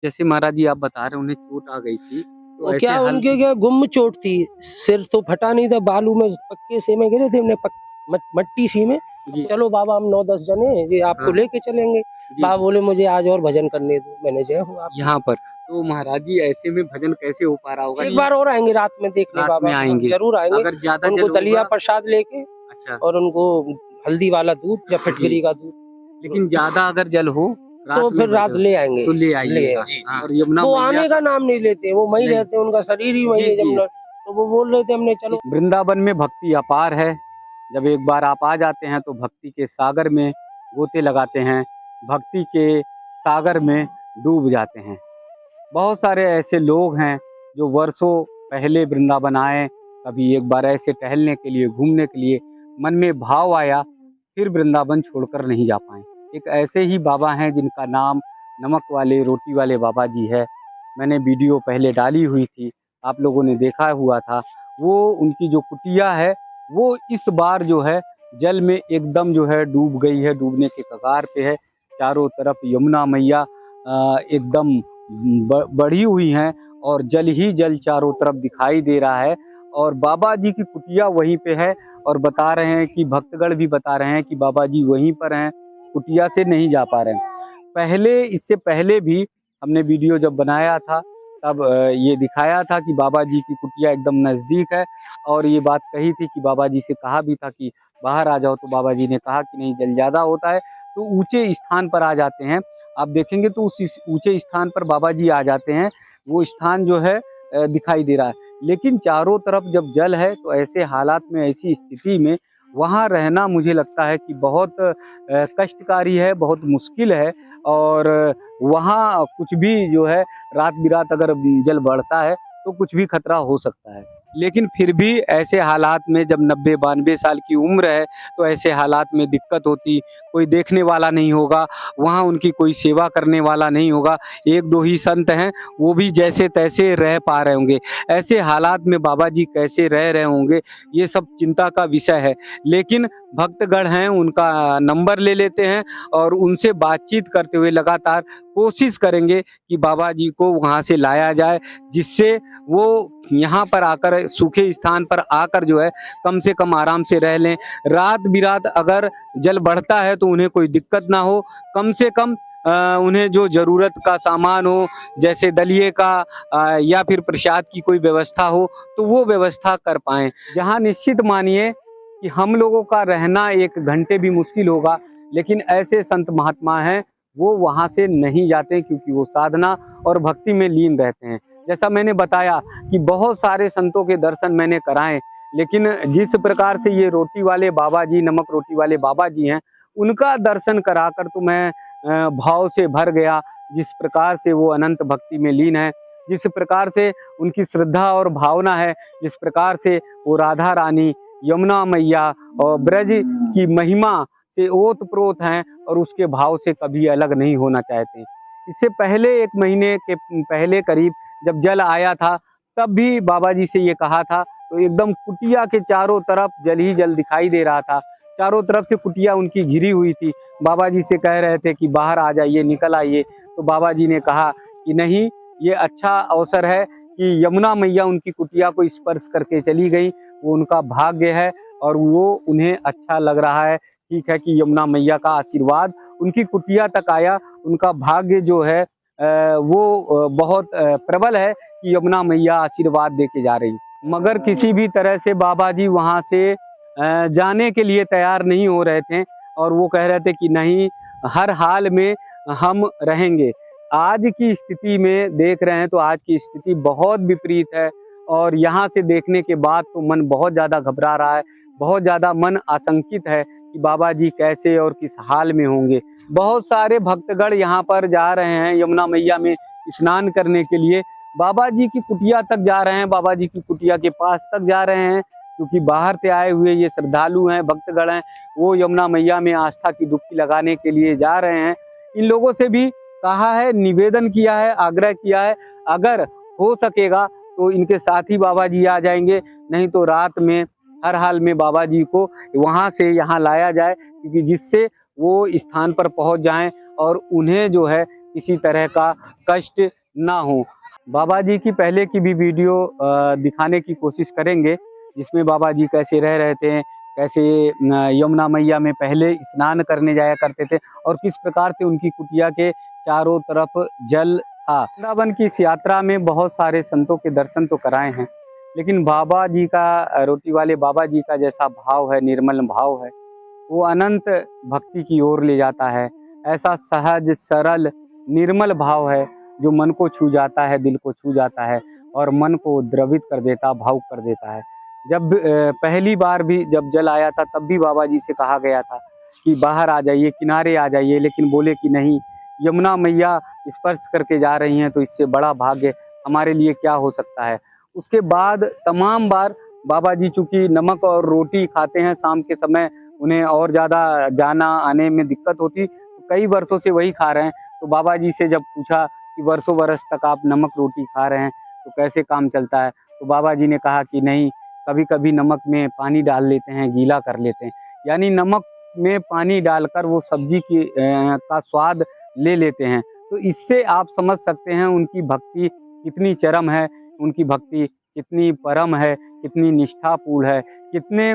जैसे महाराज जी आप बता रहे हैं उन्हें चोट आ गई थी, तो वो ऐसे क्या उनके क्या गुम चोट थी, सिर तो फटा नहीं था, बालू में पक्के से में गिरे थे, हमने मट्टी सी में। जी। चलो बाबा हम 9-10 जने ये आपको हाँ। लेके चलेंगे। जी, बाबा जी। बोले मुझे आज और भजन करने दो। मैंने जय हो आप। यहाँ पर तो महाराज जी ऐसे में भजन कैसे हो पा रहा होगा? एक बार और आएंगे रात में देखने रात बाबा, में आएंगे, जरूर आएंगे। अगर ज्यादा उनको जल दलिया होगा। प्रसाद लेके अच्छा। और उनको हल्दी वाला दूध या जी, फिटकरी का दूध, लेकिन ज्यादा अगर जल हो तो रात में फिर रात भजन ले आएंगे। तो ले आइएगा। हाँ, और यमुना वो मैया आने का नाम नहीं लेते, वो वहीं नहीं। रहते, उनका शरीर ही वहीं जी, है जी। जमुना। तो वो बोल रहे थे हमने चलो। वृंदावन में भक्ति अपार है। जब एक बार आप आ जाते हैं तो भक्ति के सागर में गोते लगाते हैं, भक्ति के सागर में डूब जाते हैं। बहुत सारे ऐसे लोग हैं जो वर्षों पहले वृंदावन आए, कभी एक बार ऐसे टहलने के लिए, घूमने के लिए मन में भाव आया, फिर वृंदावन छोड़कर नहीं जा पाए। एक ऐसे ही बाबा हैं जिनका नाम नमक वाले रोटी वाले बाबा जी है। मैंने वीडियो पहले डाली हुई थी, आप लोगों ने देखा हुआ था। वो उनकी जो कुटिया है वो इस बार जो है जल में एकदम जो है डूब गई है, डूबने के कगार पे है। चारों तरफ यमुना मैया एकदम बढ़ी हुई हैं और जल ही जल चारों तरफ दिखाई दे रहा है। और बाबा जी की कुटिया वहीं पे है और बता रहे हैं कि भक्तगण भी बता रहे हैं कि बाबा जी वहीं पर हैं, कुटिया से नहीं जा पा रहे हैं। पहले, इससे पहले भी हमने वीडियो जब बनाया था तब ये दिखाया था कि बाबा जी की कुटिया एकदम नज़दीक है और ये बात कही थी कि बाबा जी से कहा भी था कि बाहर आ जाओ, तो बाबा जी ने कहा कि नहीं, जल ज़्यादा होता है तो ऊंचे स्थान पर आ जाते हैं। आप देखेंगे तो उस ऊंचे स्थान पर बाबा जी आ जाते हैं, वो स्थान जो है दिखाई दे रहा है। लेकिन चारों तरफ जब जल है तो ऐसे हालात में, ऐसी स्थिति में वहाँ रहना मुझे लगता है कि बहुत कष्टकारी है, बहुत मुश्किल है। और वहाँ कुछ भी जो है रात बिरात अगर जल बढ़ता है तो कुछ भी खतरा हो सकता है। लेकिन फिर भी ऐसे हालात में जब 90-92 साल की उम्र है तो ऐसे हालात में दिक्कत होती, कोई देखने वाला नहीं होगा, वहाँ उनकी कोई सेवा करने वाला नहीं होगा। 1-2 ही संत हैं, वो भी जैसे तैसे रह पा रहे होंगे। ऐसे हालात में बाबा जी कैसे रह रहे होंगे, ये सब चिंता का विषय है। लेकिन भक्तगण हैं, उनका नंबर ले लेते हैं और उनसे बातचीत करते हुए लगातार कोशिश करेंगे कि बाबा जी को वहाँ से लाया जाए, जिससे वो यहाँ पर आकर, सूखे स्थान पर आकर जो है कम से कम आराम से रह लें। रात बिरात अगर जल बढ़ता है तो उन्हें कोई दिक्कत ना हो, कम से कम उन्हें जो ज़रूरत का सामान हो, जैसे दलिए का या फिर प्रसाद की कोई व्यवस्था हो तो वो व्यवस्था कर पाएँ। जहाँ निश्चित मानिए कि हम लोगों का रहना 1 घंटे भी मुश्किल होगा, लेकिन ऐसे संत महात्मा हैं वो वहाँ से नहीं जाते क्योंकि वो साधना और भक्ति में लीन रहते हैं। जैसा मैंने बताया कि बहुत सारे संतों के दर्शन मैंने कराए, लेकिन जिस प्रकार से ये रोटी वाले बाबा जी, नमक रोटी वाले बाबा जी हैं, उनका दर्शन कराकर तो मैं भाव से भर गया। जिस प्रकार से वो अनंत भक्ति में लीन है, जिस प्रकार से उनकी श्रद्धा और भावना है, जिस प्रकार से वो राधा रानी, यमुना मैया और ब्रज की महिमा से ओत-प्रोत हैं और उसके भाव से कभी अलग नहीं होना चाहते। इससे पहले 1 महीने के पहले करीब जब जल आया था, तब भी बाबा जी से ये कहा था, तो एकदम कुटिया के चारों तरफ जल ही जल दिखाई दे रहा था। चारों तरफ से कुटिया उनकी घिरी हुई थी। बाबा जी से कह रहे थे कि बाहर आ जाइए, निकल आइए, तो बाबा जी ने कहा कि नहीं, ये अच्छा अवसर है कि यमुना मैया उनकी कुटिया को स्पर्श करके चली गई, वो उनका भाग्य है और वो उन्हें अच्छा लग रहा है। ठीक है कि यमुना मैया का आशीर्वाद उनकी कुटिया तक आया, उनका भाग्य जो है वो बहुत प्रबल है कि यमुना मैया आशीर्वाद देके जा रही। मगर किसी भी तरह से बाबा जी वहाँ से जाने के लिए तैयार नहीं हो रहे थे और वो कह रहे थे कि नहीं, हर हाल में हम रहेंगे। आज की स्थिति में देख रहे हैं तो आज की स्थिति बहुत विपरीत है और यहाँ से देखने के बाद तो मन बहुत ज़्यादा घबरा रहा है, बहुत ज़्यादा मन आशंकित है कि बाबा जी कैसे और किस हाल में होंगे। बहुत सारे भक्तगण यहाँ पर जा रहे हैं यमुना मैया में स्नान करने के लिए, बाबा जी की कुटिया तक जा रहे हैं, बाबा जी की कुटिया के पास तक जा रहे हैं, क्योंकि बाहर से आए हुए ये श्रद्धालु हैं, भक्तगण हैं, वो यमुना मैया में आस्था की डुबकी लगाने के लिए जा रहे हैं। इन लोगों से भी कहा है, निवेदन किया है, आग्रह किया है, अगर हो सकेगा तो इनके साथ ही बाबा जी आ जाएंगे, नहीं तो रात में हर हाल में बाबा जी को वहाँ से यहाँ लाया जाए, क्योंकि जिससे वो स्थान पर पहुँच जाएं और उन्हें जो है किसी तरह का कष्ट ना हो। बाबा जी की पहले की भी वीडियो दिखाने की कोशिश करेंगे, जिसमें बाबा जी कैसे रह रहे थे, कैसे यमुना मैया में पहले स्नान करने जाया करते थे और किस प्रकार से उनकी कुटिया के चारों तरफ जल था। वृंदावन की इस यात्रा में बहुत सारे संतों के दर्शन तो कराए हैं, लेकिन बाबा जी का, रोटी वाले बाबा जी का जैसा भाव है, निर्मल भाव है, वो अनंत भक्ति की ओर ले जाता है। ऐसा सहज सरल निर्मल भाव है जो मन को छू जाता है, दिल को छू जाता है और मन को द्रवित कर देता, भावुक कर देता है। जब पहली बार भी जब जल आया था तब भी बाबा जी से कहा गया था कि बाहर आ जाइए, किनारे आ जाइए, लेकिन बोले कि नहीं, यमुना मैया स्पर्श करके जा रही हैं तो इससे बड़ा भाग्य हमारे लिए क्या हो सकता है। उसके बाद तमाम बार बाबा जी चूँकि नमक और रोटी खाते हैं, शाम के समय उन्हें और ज़्यादा जाना आने में दिक्कत होती, तो कई वर्षों से वही खा रहे हैं। तो बाबा जी से जब पूछा कि वर्षों बरस तक आप नमक रोटी खा रहे हैं तो कैसे काम चलता है, तो बाबा जी ने कहा कि नहीं, कभी कभी नमक में पानी डाल लेते हैं, गीला कर लेते हैं, यानी नमक में पानी डालकर वो सब्जी की का स्वाद ले लेते हैं। तो इससे आप समझ सकते हैं उनकी भक्ति कितनी चरम है, उनकी भक्ति कितनी परम है, कितनी निष्ठापूर्ण है, कितने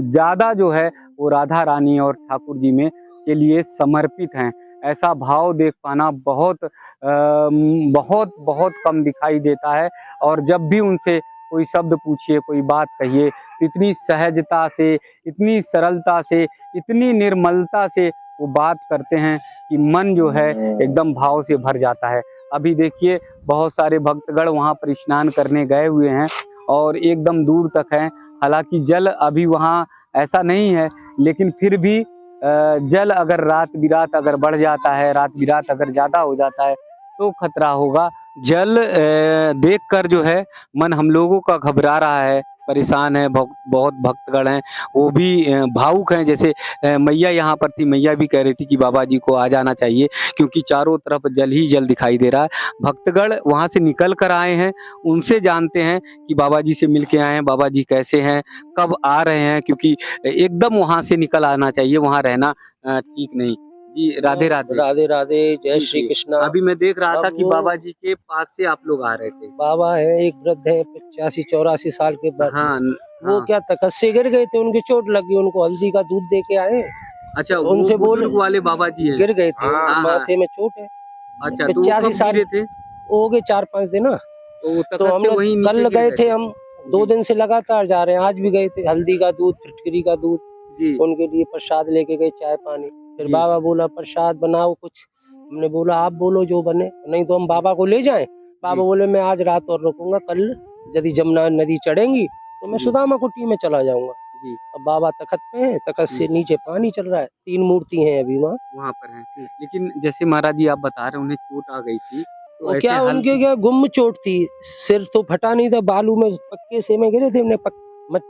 ज़्यादा जो है वो राधा रानी और ठाकुर जी में के लिए समर्पित हैं। ऐसा भाव देख पाना बहुत बहुत कम दिखाई देता है। और जब भी उनसे कोई शब्द पूछिए, कोई बात कहिए, तो इतनी सहजता से, इतनी सरलता से, इतनी निर्मलता से वो बात करते हैं कि मन जो है एकदम भाव से भर जाता है। अभी देखिए बहुत सारे भक्तगण वहाँ पर स्नान करने गए हुए हैं और एकदम दूर तक हैं। हालांकि जल अभी वहाँ ऐसा नहीं है, लेकिन फिर भी जल अगर रात बिरात अगर बढ़ जाता है, रात बिरात अगर ज़्यादा हो जाता है तो खतरा होगा। जल देखकर जो है मन हम लोगों का घबरा रहा है, परेशान है। बहुत भक्तगण हैं, वो भी भावुक हैं। जैसे मैया यहाँ पर थी, मैया भी कह रही थी कि बाबा जी को आ जाना चाहिए, क्योंकि चारों तरफ जल ही जल दिखाई दे रहा है। भक्तगण वहाँ से निकल कर आए हैं, उनसे जानते हैं कि बाबा जी से मिल के आए हैं, बाबा जी कैसे हैं, कब आ रहे हैं, क्योंकि एकदम वहाँ से निकल आना चाहिए, वहाँ रहना ठीक नहीं। जी राधे राधे। राधे राधे, जय जी, श्री जी। कृष्णा। अभी मैं देख रहा था अब कि वो बाबा जी के पास से आप लोग आ रहे थे। बाबा है, एक वृद्ध है 85-84 साल के बाद। हाँ वो हाँ। क्या तखत से गिर गए थे, उनकी चोट लगी, उनको हल्दी का दूध दे के आए। अच्छा, तो वो उनसे बोले, बुजुर्ग वाले बाबा जी हैं। गिर गए थे, हाँ, हाँ। माथे में चोट है। अच्छा, तो वो 85 कब साल गिरे थे? हो गए, 4-5 दिन ना। तो वो तो तखत से हमने वहीं नीचे कल गिर गए थे, थे? हम 2 जी, दिन से लगातार जा रहे हैं। आज भी गए थे, हल्दी का दूध, फिटकरी का दूध, जी, उनके लिए प्रसाद लेके गए, चाय पानी। फिर जी, बाबा बोला प्रसाद बनाओ कुछ। हमने बोला आप बोलो जो बने, नहीं तो हम बाबा को ले जाएं। बाबा जी, बोले मैं आज रात और रुकूंगा, कल यदि जमुना नदी चढ़ेंगी तो मैं जी, सुदामा कुटी में चला जाऊंगा। जी, अब बाबा तखत पे हैं, तखत से जी, नीचे पानी चल रहा है, 3 मूर्ति हैं अभी वहाँ। वहाँ पर हैं। लेकिन जैसे महाराज जी आप बता रहे हैं उन्हें चोट आ गई थी, तो वो ऐसे क्या, हाल उनके क्या गुम चोट थी, सिर तो फटा नहीं था, बालू में पक्के से में गिरे थे, हमने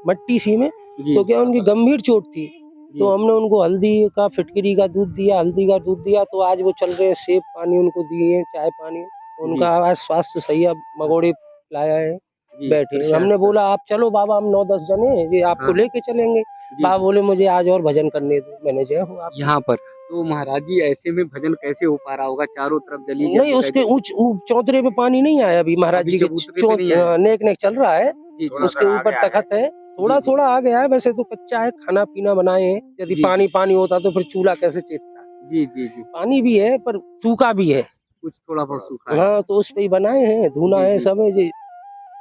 मट्टी सी में। जी, तो क्या उनकी गंभीर चोट थी। जी, तो हमने उनको हल्दी का, फिटकरी का दूध दिया, हल्दी का दूध दिया, तो आज वो चल रहे हैं। सेब पानी उनको दिए, चाय पानी, जी, उनका आज स्वास्थ्य सही है। मगोड़े लाया है, जी, बैठे। प्रसाद हमने सर। बोला आप चलो बाबा, हम 9-10 जने हैं, ये आपको हाँ, लेके चलेंगे। जी, बाबा जी। बोले मुझे आज और भजन करने दो। मैंने जय हो आप। यहाँ पर तो महाराज जी ऐसे में भजन कैसे हो पा रहा होगा, चारों तरफ जल ही जल नहीं, दिखाई उसके दे। चौतरे पे पानी नहीं आया अभी, महाराज जी के चबूतरे पे नहीं आया। नेक नेक चल रहा है। जी, जी, उसके ऊपर तखत है, थोड़ा जी, जी, थोड़ा आ गया है, वैसे तो कच्चा है। खाना पीना बनाए हैं, यदि जी, पानी पानी होता तो फिर चूल्हा कैसे चेतता। जी, जी, जी, पानी भी है पर सूखा भी है। कुछ थोड़ा बहुत सूखा है। हाँ, तो उस पे ही बनाए हैं, धुना जी, है, जी, सब है जी।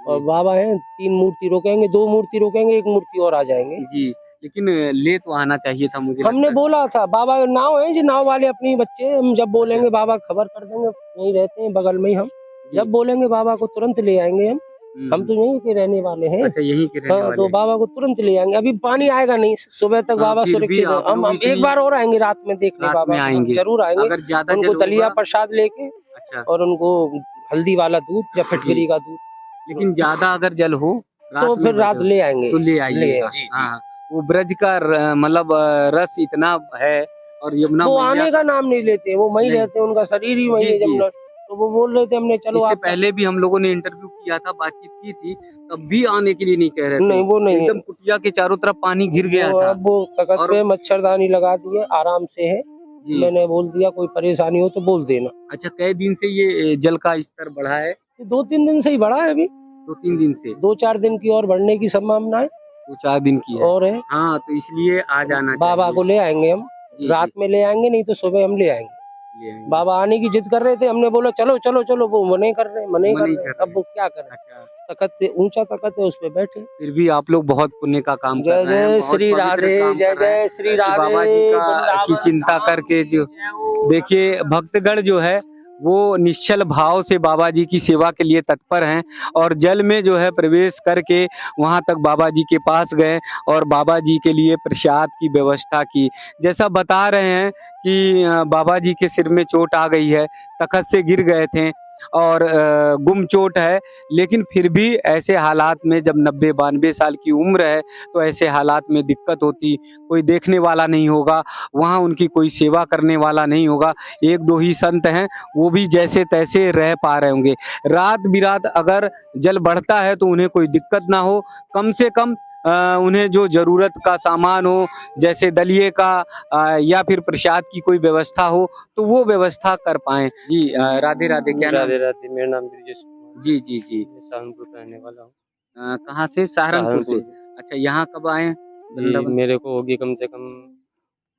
और जी, बाबा हैं, 3 मूर्ति रोकेंगे, 2 मूर्ति रोकेंगे, 1 मूर्ति और आ जाएंगे। जी, लेकिन ले तो आना चाहिए था, मुझे हमने लगता है। बोला था बाबा, नाव है जी, नाव वाले अपनी बच्चे, हम जब अच्छा, बोलेंगे बाबा खबर कर देंगे, यहीं रहते हैं बगल में ही हम। जी, जब बोलेंगे बाबा को तुरंत ले आएंगे हम। हम तो यहीं के रहने वाले हैं। अच्छा यहीं के रहने हाँ, वाले तो हैं। बाबा को तुरंत ले आएंगे, अभी पानी आएगा नहीं, सुबह तक हाँ, बाबा फिर भी सुरक्षित है। आप हम लोग एक इतनी बार और आएंगे रात में देखने रात बाबा में को, आएंगे, जरूर आएंगे। अगर ज्यादा उनको जल दलिया होगा। प्रसाद लेके, अच्छा, और उनको हल्दी वाला दूध या जी, फिटकरी का दूध, लेकिन ज्यादा अगर जल हो तो रात में फिर रात ले आएंगे। तो ले आइएगा। जी। हाँ, वो ब्रज का मतलब रस इतना है, और यमुना वो मैया आने का का नाम नहीं लेते, वो वहीं नहीं। रहते हैं, उनका शरीर ही वहीं जी, है जी, जमुना। तो वो बोल रहे थे, हमने चलो इससे आपका। पहले भी हम लोगों ने इंटरव्यू किया था, बातचीत की थी, तब भी आने के लिए नहीं कह रहे थे। नहीं, वो नहीं है। एकदम कुटिया के चारों तरफ पानी घिर गया वो था। अब वो तखत और पे मच्छरदानी लगा दिए, आराम से है। जी। मैंने बोल दिया कोई परेशानी हो तो बोल देना। अच्छा, कई दिन से ये जल का स्तर बढ़ा है? ये 2-3 दिन से ही बढ़ा है अभी, 2-3 दिन से? 2-4 दिन की और बढ़ने की संभावना है 2-4 दिन की है। और है। हाँ, तो इसलिए आ जाना बाबा चाहिए। को ले आएंगे हम, जी, रात में ले आएंगे, नहीं तो सुबह हम ले आएंगे। ले आएंगे। बाबा आने की जिद कर रहे थे, हमने बोला चलो चलो चलो, वो मना कर रहे मना ही कर हैं। अब वो क्या करें, अच्छा, तखत से ऊंचा तखत है, उस पे बैठे। फिर भी आप लोग बहुत पुण्य का काम कर जय रहे हैं, जय बहुत श्री पवित्र राधे, काम जय कर रहे हैं जय श्री कि राधे। बाबा जी की वृंदावन चिंता धाम करके जो जय हो। देखिए भक्तगण जो है वो निश्चल भाव से बाबा जी की सेवा के लिए तत्पर हैं और जल में जो है प्रवेश करके वहां तक बाबा जी के पास गए और बाबा जी के लिए प्रसाद की व्यवस्था की। जैसा बता रहे हैं कि बाबा जी के सिर में चोट आ गई है, तखत से गिर गए थे और गुम चोट है, लेकिन फिर भी ऐसे हालात में जब 90-92 साल की उम्र है तो ऐसे हालात में दिक्कत होती, कोई देखने वाला नहीं होगा, वहाँ उनकी कोई सेवा करने वाला नहीं होगा, 1-2 ही संत हैं, वो भी जैसे तैसे रह पा रहे होंगे। रात बिरात अगर जल बढ़ता है तो उन्हें कोई दिक्कत ना हो, कम से कम उन्हें जो ज़रूरत का सामान हो, जैसे दलिए का या फिर प्रसाद की कोई व्यवस्था हो तो वो व्यवस्था कर पाएँ। जी राधे राधे, क्या नाम? राधे राधे, मेरा नाम ब्रजेश कुमार है। जी, जी, जी। मैं सहारनपुर का रहने वाला हूँ। कहाँ से? सहारनपुर से। सहारनपुर। अच्छा, यहाँ कब आए जी, वृंदावन? मेरे को होगी कम से कम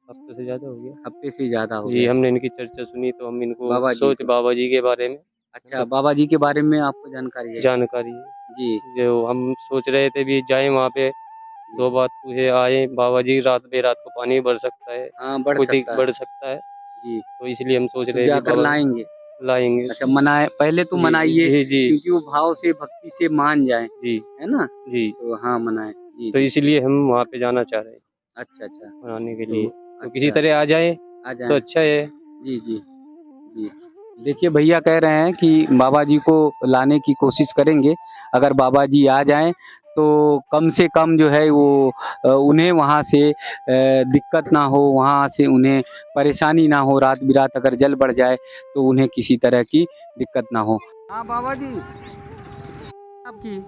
हफ्ते से ज्यादा हो गया। हफ्ते से ज़्यादा हो जी, गया। हमने इनकी चर्चा सुनी तो हम इनको बाबा जी को। बाबा जी के बारे में अच्छा, बाबा जी के बारे में आपको जानकारी है? जानकारी है। जी, जो हम सोच रहे थे भी जाएं वहाँ पे, जी। 2 बात पूछे आए, बाबा जी रात बेरात को पानी बढ़ सकता है, हाँ, बढ़ कुछ सकता है। बढ़ सकता है, जी, तो इसलिए हम सोच तो रहे हैं भी जाकर बाबा लाएँगे। लाएंगे अच्छा, उसको। मनाए पहले तो जी, मनाइए जी, जी, क्योंकि वो भाव से, भक्ति से मान जाएँ, जी, है ना? जी। तो हाँ, मनाएँ। जी, तो जी। इसलिए हम वहाँ पे जाना चाह रहे हैं अच्छा, अच्छा। मनाने के तो लिए। तो किसी अच्छा, तरह आ जाएँ आ तो जाएँ। अच्छा है। जी, जी, जी। देखिए भैया कह रहे हैं कि बाबा जी को लाने की कोशिश करेंगे। अगर बाबा जी आ जाएँ तो कम से कम जो है वो उन्हें वहाँ से दिक्कत ना हो, वहाँ से उन्हें परेशानी ना हो, रात-बिरात अगर जल बढ़ जाए तो उन्हें किसी तरह की दिक्कत ना हो। हाँ बाबा जी, आपकी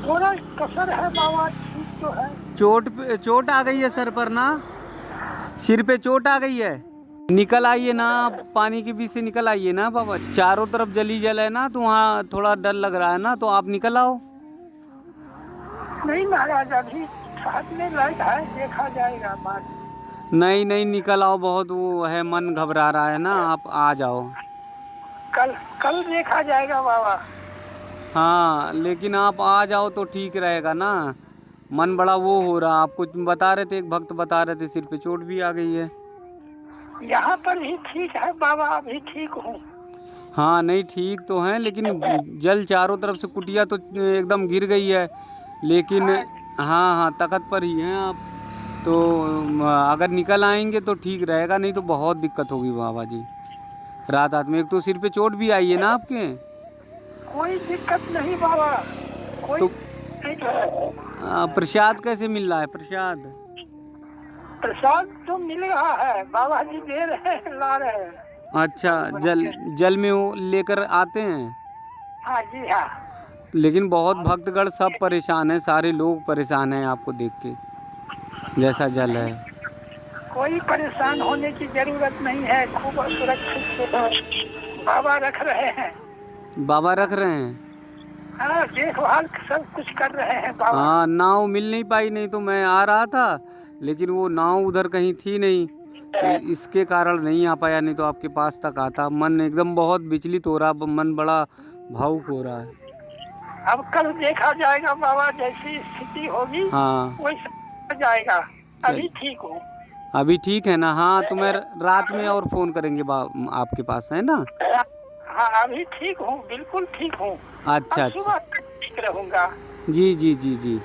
थोड़ा कसर है बाबा, ठीक तो है। चोट आ गई है सर पर ना? सिर पे चोट आ गई है? निकल आइए ना, पानी के बीच से निकल आइए ना बाबा। चारों तरफ जली जल है ना, तो वहाँ थोड़ा डर लग रहा है ना, तो आप निकल आओ। नहीं महाराज, अभी साथ में लाइट है, देखा जाएगा बात। नहीं नहीं, निकल आओ, बहुत वो है, मन घबरा रहा है ना, आप आ जाओ। कल कल देखा जाएगा बाबा। हाँ, लेकिन आप आ जाओ तो ठीक रहेगा ना, मन बड़ा वो हो रहा। आप कुछ बता रहे थे, एक भक्त बता रहे थे सिर पे चोट भी आ गई है। यहाँ पर भी ठीक है बाबा, अभी ठीक हूँ। हाँ नहीं, ठीक तो हैं, लेकिन जल चारों तरफ से, कुटिया तो एकदम गिर गई है, लेकिन हाँ हाँ तखत पर ही हैं आप। तो अगर निकल आएंगे तो ठीक रहेगा, नहीं तो बहुत दिक्कत होगी बाबा जी रात में। एक तो सिर पे चोट भी आई है ना आपके। कोई दिक्कत नहीं बाबा, कोई तो ठीक है। प्रसाद कैसे मिल रहा है? प्रसाद प्रसाद तो मिल रहा है, बाबा जी दे रहे हैं, ला रहे हैं। अच्छा, जल में वो लेकर आते हैं। हाँ जी हाँ। लेकिन बहुत भक्तगण सब परेशान हैं, सारे लोग परेशान हैं आपको देख के, जैसा जल है। कोई परेशान होने की जरूरत नहीं है, खूब सुरक्षित से बाबा रख रहे हैं। बाबा रख रहे हैं। हाँ, देखभाल सब कुछ कर रहे हैं बाबा। हाँ, नाव मिल नहीं पाई, नहीं तो मैं आ रहा था, लेकिन वो नाव उधर कहीं थी नहीं, तो इसके कारण नहीं आ पाया, नहीं तो आपके पास तक आता। मन एकदम बहुत विचलित हो रहा, मन बड़ा भावुक हो रहा है। अब कल देखा जाएगा बाबा, जैसी स्थिति होगी हाँ, वैसा हो जाएगा। अभी ठीक हूँ। अभी ठीक है ना? हाँ, तो मैं रात में और फोन करेंगे आपके पास, है ना? हाँ, अभी ठीक हूँ, बिल्कुल ठीक हूँ। अच्छा अब सुबह अच्छा, तक ठीक रहूँगा। जी जी जी जी,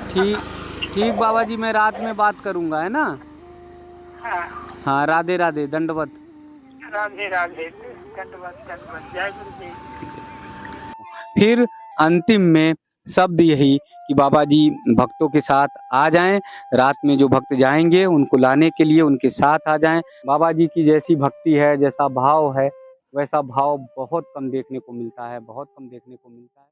ठीक ठीक बाबा जी, मैं रात में बात करूँगा, है ना? हाँ, हाँ, राधे राधे, दंडवत। राधे राधे, दंडवत दंडवत, जय गुरुदेव। फिर अंतिम में शब्द यही कि बाबा जी भक्तों के साथ आ जाएं, रात में जो भक्त जाएंगे उनको लाने के लिए उनके साथ आ जाएं। बाबा जी की जैसी भक्ति है, जैसा भाव है, वैसा भाव बहुत कम देखने को मिलता है, बहुत कम देखने को मिलता है।